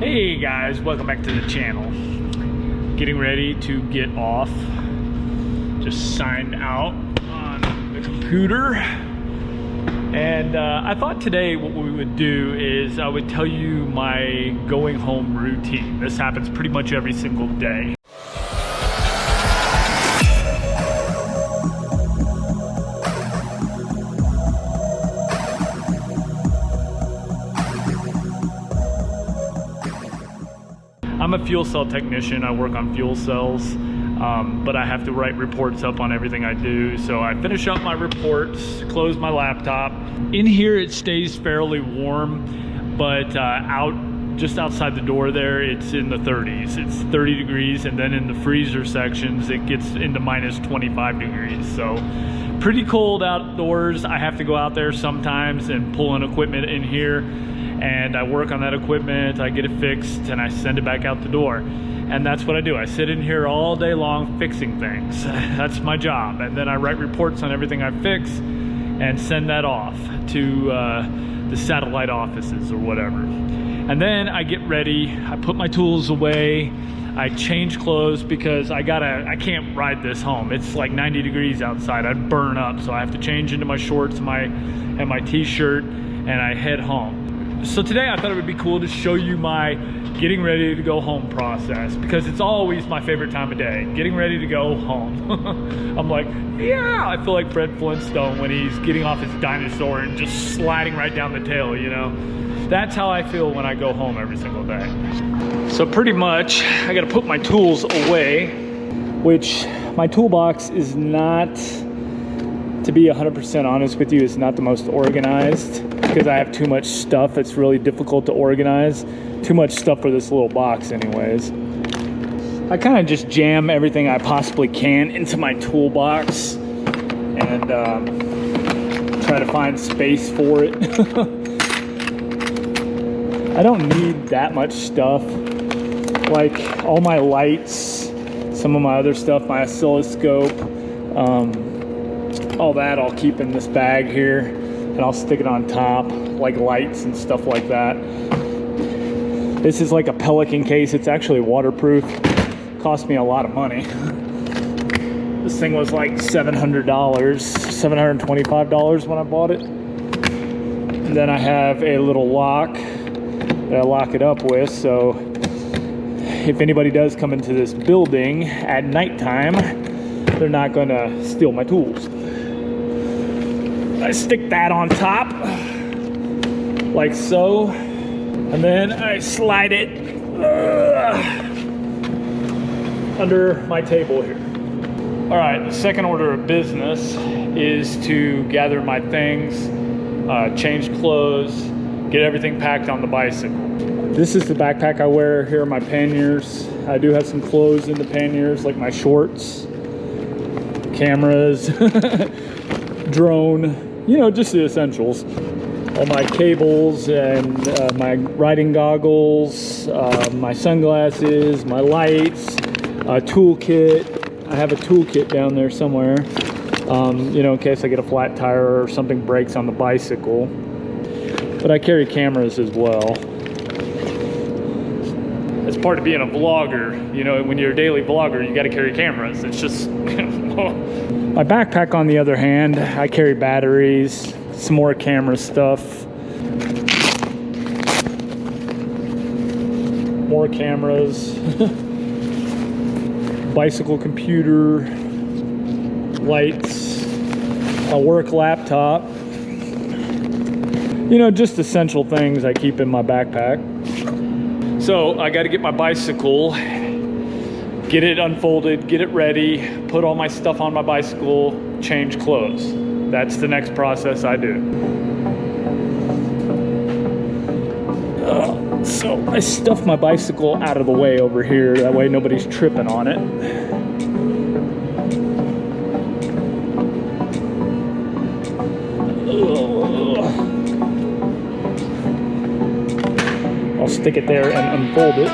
Hey guys, welcome back to the channel. Getting ready to get off. Just signed out on the computer. And I thought today what we would do is I would tell you my going home routine. This happens pretty much every single day. I'm a fuel cell technician. I work on fuel cells, but I have to write reports up on everything I do. So I finish up my reports, close my laptop. In here it stays fairly warm, but just outside the door there, it's in the 30s. It's 30 degrees, and then in the freezer sections, it gets into minus 25 degrees. So pretty cold outdoors. I have to go out there sometimes and pull in equipment in here. And I work on that equipment, I get it fixed, and I send it back out the door. And that's what I do. I sit in here all day long fixing things. That's my job. And then I write reports on everything I fix and send that off to the satellite offices or whatever. And then I get ready, I put my tools away, I change clothes because I can't ride this home. It's like 90 degrees outside, I'd burn up. So I have to change into my shorts and my t-shirt, and I head home. So today I thought it would be cool to show you my getting ready to go home process, because it's always my favorite time of day, getting ready to go home. I'm like, yeah, I feel like Fred Flintstone when he's getting off his dinosaur and just sliding right down the tail, you know? That's how I feel when I go home every single day. So pretty much, I gotta put my tools away, which my toolbox is not, to be 100% honest with you, is not the most organized, because I have too much stuff. It's really difficult to organize. Too much stuff for this little box anyways. I kind of just jam everything I possibly can into my toolbox and try to find space for it. I don't need that much stuff. Like all my lights, some of my other stuff, my oscilloscope, all that I'll keep in this bag here, and I'll stick it on top, like lights and stuff like that. This is like a Pelican case. It's actually waterproof. Cost me a lot of money. This thing was like $700, $725 when I bought it. And then I have a little lock that I lock it up with, so if anybody does come into this building at nighttime, they're not gonna steal my tools. I stick that on top, like so, and then I slide it under my table here. All right, the second order of business is to gather my things, change clothes, get everything packed on the bicycle. This is the backpack I wear. Here are my panniers. I do have some clothes in the panniers, like my shorts, cameras, drone, you know, just the essentials. All my cables and my riding goggles, my sunglasses, my lights, a toolkit. I have a toolkit down there somewhere, you know, in case I get a flat tire or something breaks on the bicycle. But I carry cameras as well. As part of being a vlogger, you know, when you're a daily vlogger, you got to carry cameras. It's just, My backpack, on the other hand, I carry batteries, some more camera stuff, more cameras, bicycle computer, lights, a work laptop. You know, just essential things I keep in my backpack. So I got to get my bicycle, get it unfolded, get it ready, put all my stuff on my bicycle, change clothes. That's the next process I do. So I stuff my bicycle out of the way over here, that way nobody's tripping on it. I'll stick it there and unfold it.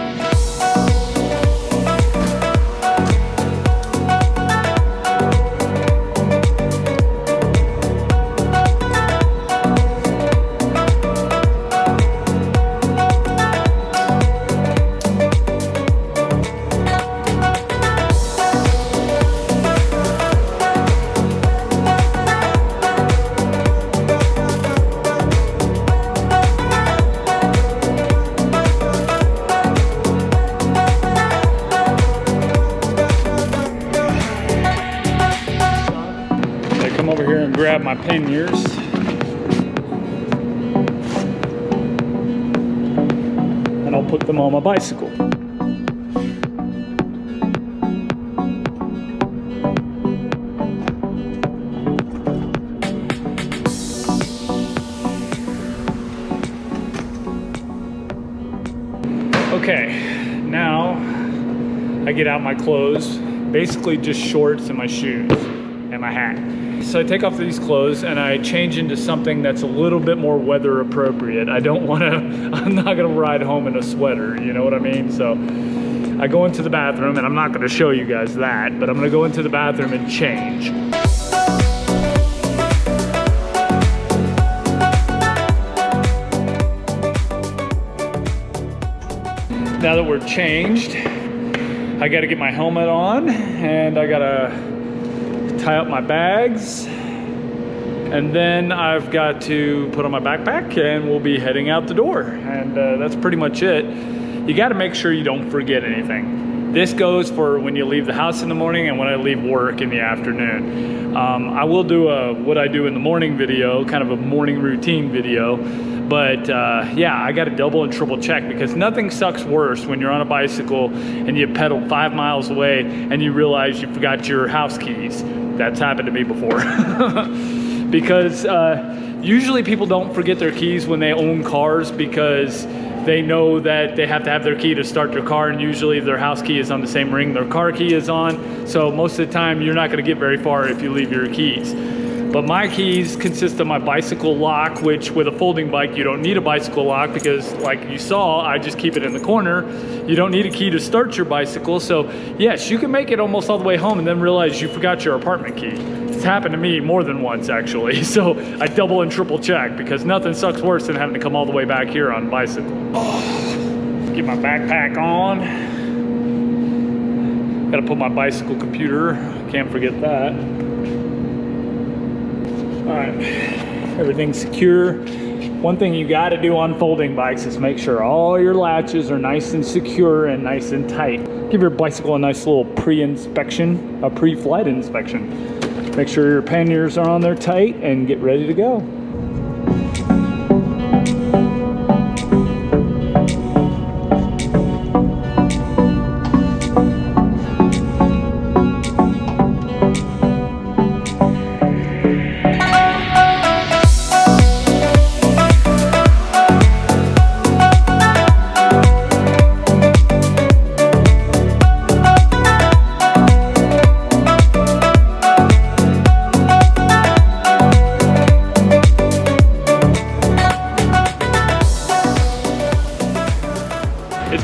grab my panniers. And I'll put them on my bicycle. Okay, now I get out my clothes, basically just shorts and my shoes and my hat. So I take off these clothes and I change into something that's a little bit more weather appropriate. I'm not gonna ride home in a sweater, you know what I mean? So I go into the bathroom, and I'm not gonna show you guys that, but I'm gonna go into the bathroom and change. Now that we're changed, I gotta get my helmet on, and I gotta tie up my bags, and then I've got to put on my backpack, and we'll be heading out the door. And that's pretty much it. You gotta make sure you don't forget anything. This goes for when you leave the house in the morning and when I leave work in the afternoon. I will do a what I do in the morning video, kind of a morning routine video. But yeah, I got to double and triple check, because nothing sucks worse when you're on a bicycle and you pedal 5 miles away and you realize you forgot your house keys. That's happened to me before. Because usually people don't forget their keys when they own cars, because they know that they have to have their key to start their car, and usually their house key is on the same ring their car key is on. So most of the time you're not going to get very far if you leave your keys. But my keys consist of my bicycle lock, which with a folding bike, you don't need a bicycle lock, because like you saw, I just keep it in the corner. You don't need a key to start your bicycle. So yes, you can make it almost all the way home and then realize you forgot your apartment key. It's happened to me more than once, actually. So I double and triple check, because nothing sucks worse than having to come all the way back here on bicycle. Oh, get my backpack on. Gotta put my bicycle computer, can't forget that. All right, everything's secure. One thing you got to do on folding bikes is make sure all your latches are nice and secure and nice and tight. Give your bicycle a nice little pre-inspection, a pre-flight inspection. Make sure your panniers are on there tight and get ready to go.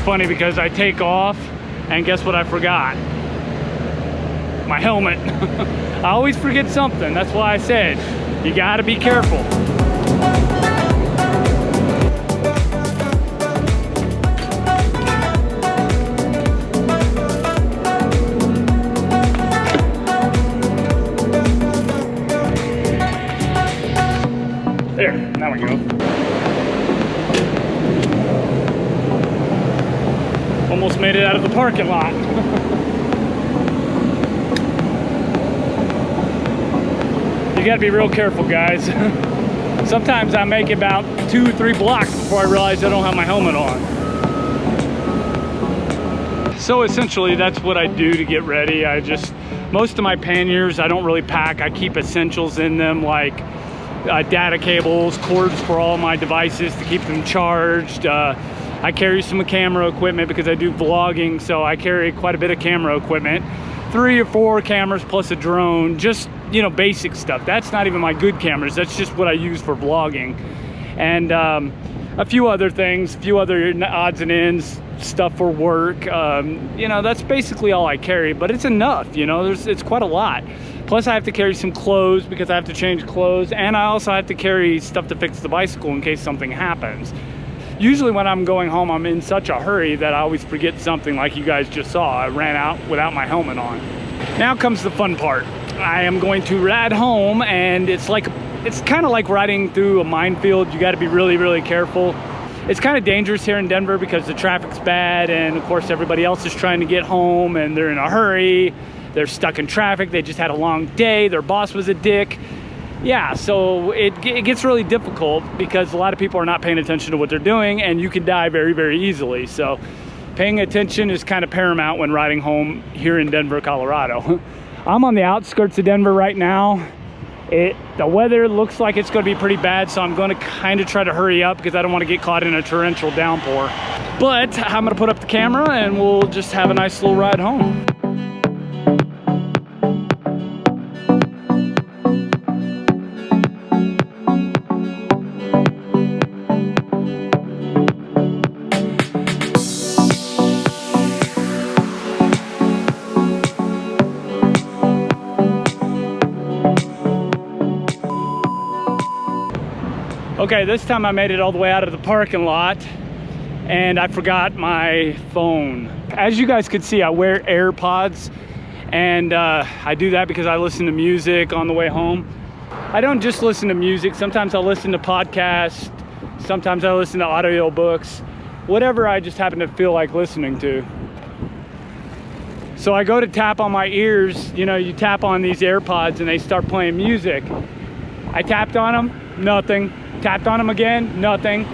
Funny because I take off and guess what I forgot? My helmet. I always forget something. That's why I said you got to be careful. There, now we go. Almost made it out of the parking lot. You gotta be real careful, guys. Sometimes I make about 2-3 blocks before I realize I don't have my helmet on. So essentially that's what I do to get ready. Most of my panniers I don't really pack. I keep essentials in them, like data cables, cords for all my devices to keep them charged. I carry some camera equipment because I do vlogging, so I carry quite a bit of camera equipment. 3 or 4 cameras plus a drone, just, you know, basic stuff. That's not even my good cameras, that's just what I use for vlogging. And a few other things, a few other odds and ends, stuff for work. You know, that's basically all I carry, but it's enough, you know, it's quite a lot. Plus I have to carry some clothes because I have to change clothes, and I also have to carry stuff to fix the bicycle in case something happens. Usually when I'm going home, I'm in such a hurry that I always forget something, like you guys just saw. I ran out without my helmet on. Now comes the fun part. I am going to ride home, and it's kind of like riding through a minefield. You got to be really, really careful. It's kind of dangerous here in Denver because the traffic's bad, and of course everybody else is trying to get home and they're in a hurry. They're stuck in traffic. They just had a long day. Their boss was a dick. yeah, so it gets really difficult because a lot of people are not paying attention to what they're doing, and you can die very, very easily. So paying attention is kind of paramount when riding home here in Denver, Colorado. I'm on the outskirts of Denver right now. The weather looks like it's going to be pretty bad, so I'm going to kind of try to hurry up because I don't want to get caught in a torrential downpour. But I'm going to put up the camera and we'll just have a nice little ride home. Okay, this time I made it all the way out of the parking lot and I forgot my phone. As you guys could see, I wear AirPods, and I do that because I listen to music on the way home. I don't just listen to music. Sometimes I'll listen to podcasts. Sometimes I listen to audio books. Whatever I just happen to feel like listening to. So I go to tap on my ears. You know, you tap on these AirPods and they start playing music. I tapped on them, nothing. Tapped on them again, nothing.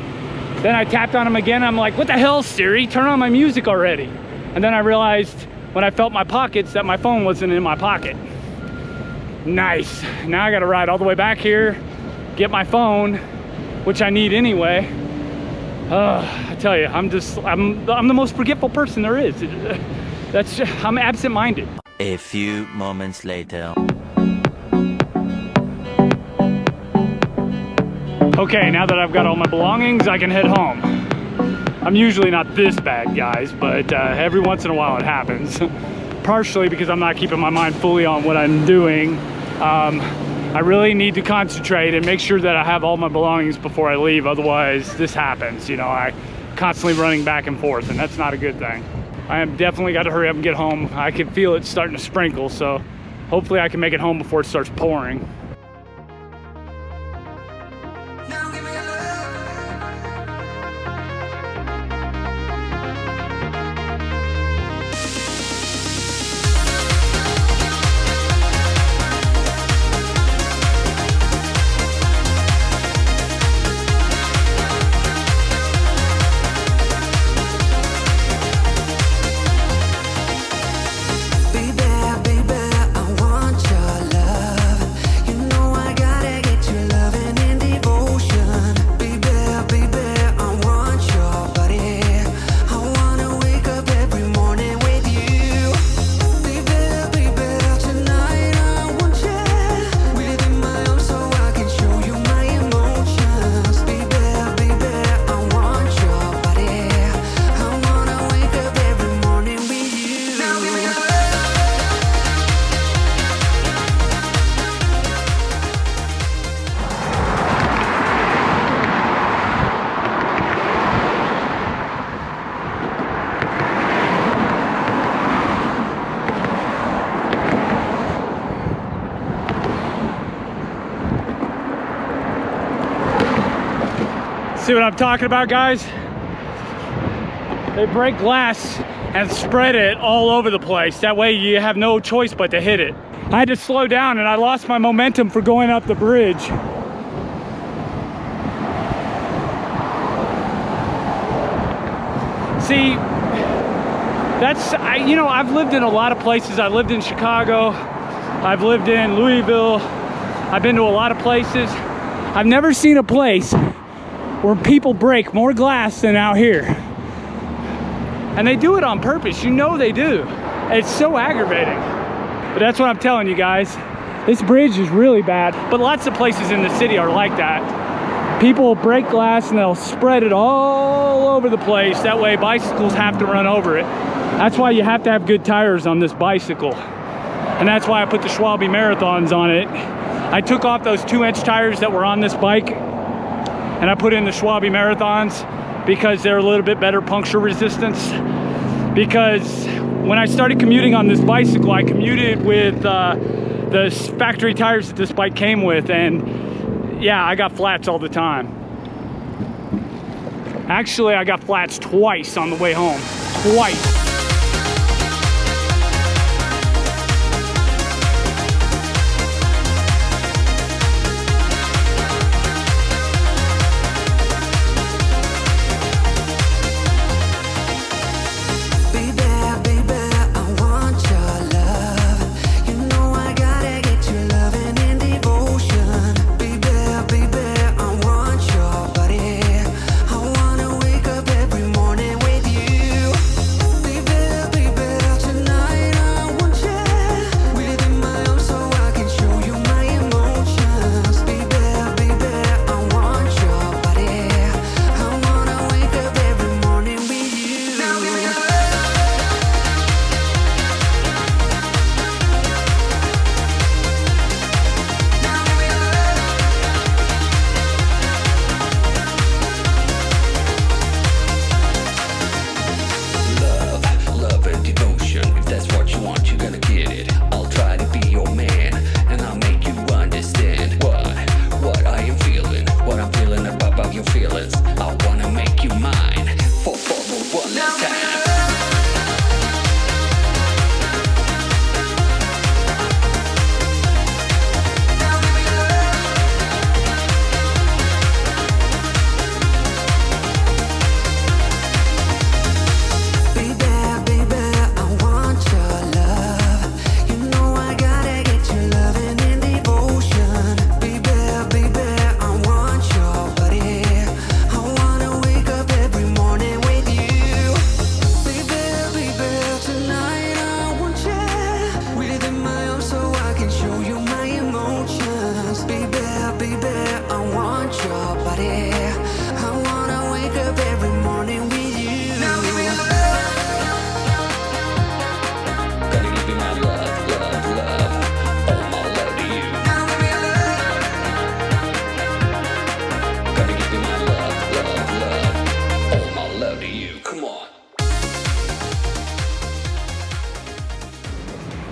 Then I tapped on them again. I'm like, what the hell, Siri? Turn on my music already. And then I realized when I felt my pockets that my phone wasn't in my pocket. Nice. Now I gotta ride all the way back here, get my phone, which I need anyway. I tell you, I'm the most forgetful person there is. I'm absent-minded. A few moments later. Okay, now that I've got all my belongings, I can head home. I'm usually not this bad, guys, but every once in a while it happens. Partially because I'm not keeping my mind fully on what I'm doing. I really need to concentrate and make sure that I have all my belongings before I leave. Otherwise, this happens. You know, I constantly running back and forth, and that's not a good thing. I am definitely got to hurry up and get home. I can feel it starting to sprinkle, so hopefully I can make it home before it starts pouring. See what I'm talking about, guys? They break glass and spread it all over the place. That way you have no choice but to hit it. I had to slow down and I lost my momentum for going up the bridge. See, you know, I've lived in a lot of places. I lived in Chicago. I've lived in Louisville. I've been to a lot of places. I've never seen a place where people break more glass than out here. And they do it on purpose. You know they do. It's so aggravating. But that's what I'm telling you guys. This bridge is really bad. But lots of places in the city are like that. People break glass and they'll spread it all over the place. That way bicycles have to run over it. That's why you have to have good tires on this bicycle. And that's why I put the Schwalbe Marathons on it. I took off those 2-inch tires that were on this bike and I put in the Schwalbe Marathons because they're a little bit better puncture resistance. Because when I started commuting on this bicycle, I commuted with the factory tires that this bike came with, and yeah, I got flats all the time. Actually, I got flats twice on the way home, twice.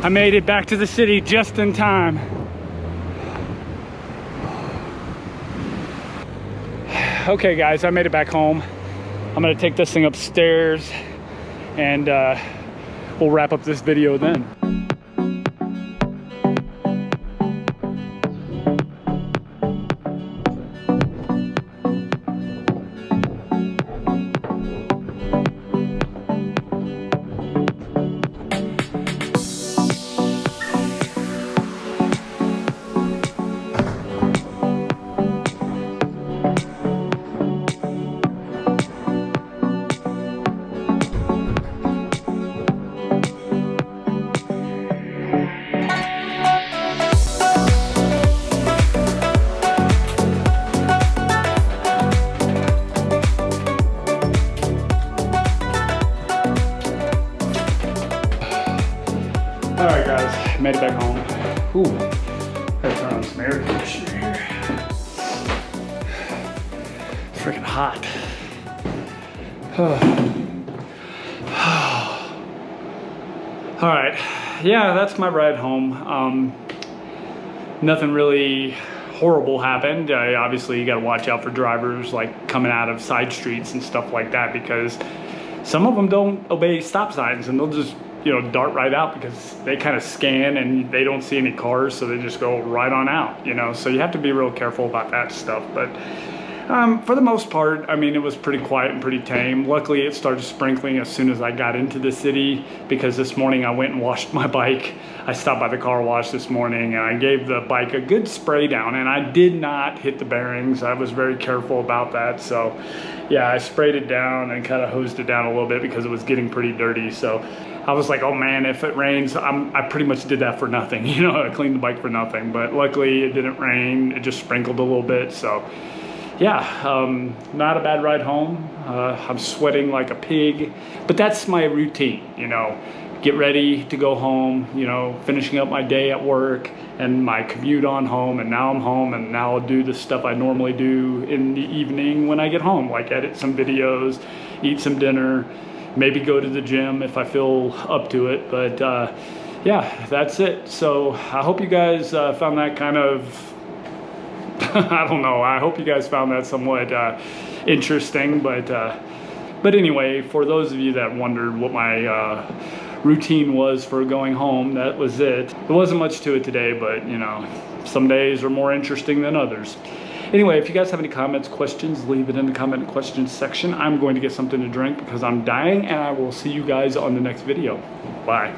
I made it back to the city just in time. Okay guys, I made it back home. I'm gonna take this thing upstairs and we'll wrap up this video then. Alright guys, made it back home. Ooh, gotta turn on some air conditioner here. It's freaking hot. Alright, yeah, that's my ride home. Nothing really horrible happened. Obviously, you gotta watch out for drivers like coming out of side streets and stuff like that, because some of them don't obey stop signs and they'll just, you know, dart right out because they kind of scan and they don't see any cars, so they just go right on out, you know. So you have to be real careful about that stuff. But for the most part, I mean, it was pretty quiet and pretty tame. Luckily, it started sprinkling as soon as I got into the city, because this morning I went and washed my bike. I stopped by the car wash this morning and I gave the bike a good spray down, and I did not hit the bearings. I was very careful about that. So yeah, I sprayed it down and kind of hosed it down a little bit because it was getting pretty dirty. So I was like, oh man, if it rains, I pretty much did that for nothing. You know, I cleaned the bike for nothing. But luckily it didn't rain. It just sprinkled a little bit. So yeah, not a bad ride home. I'm sweating like a pig, but that's my routine, you know. Get ready to go home, you know, finishing up my day at work and my commute on home, and now I'm home, and now I'll do the stuff I normally do in the evening when I get home, like edit some videos, eat some dinner, maybe go to the gym if I feel up to it. But yeah, that's it. So I hope you guys found that kind of I don't know, I hope you guys found that somewhat interesting. But anyway, for those of you that wondered what my routine was for going home, that was it. There wasn't much to it today, but you know, some days are more interesting than others. Anyway, if you guys have any comments, questions, leave it in the comment and questions section. I'm going to get something to drink because I'm dying, and I will see you guys on the next video. Bye.